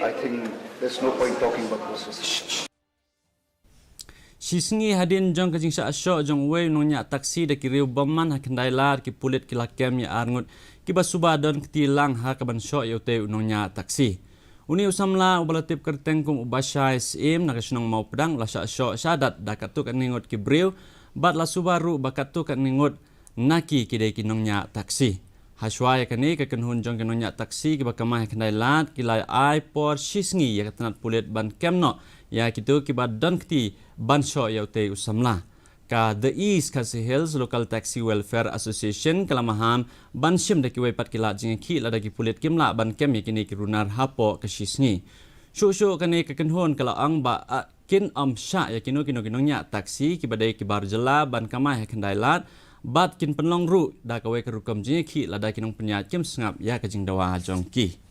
I think there's no point talking about process. Sisngi hadin jong kajing sa asyo jong way nung nya taksi da kiriw baman ha kendailar ki pulit ki lakem ya arngut ki basuba don ketilang ha kaban syo ya te nung nya taksi. Uni usamla ubalatip kerteng kum ubasya SM nakasunong mau pedang la sa asyo sadat da katuk ningot ki briw bat la subaru bakatuk ningot naki kidai ki nung nya taksi. Haswaya kani kekenhun jong kinong nya taksi ki bakamah kendailar ki lai ai por sisngi ya katanat pulit ban kemno ya kitu kibat don kti bansho yaute usamla ka the East Khasi Hills Local Taxi Welfare Association kalamahan bansim da kiwai pat kila jing ki la da ki pulit kimla ban kem yakini ki runar hapo ka sisngi shu kani kekenhun kala ang ba kin amsha yakino nya taksi ki badai ki barjela ban kamah kendailat bat kin penlong ru da kawai kerukam jing ki la da kinong penyat kim sengap ya kajing dawa jongki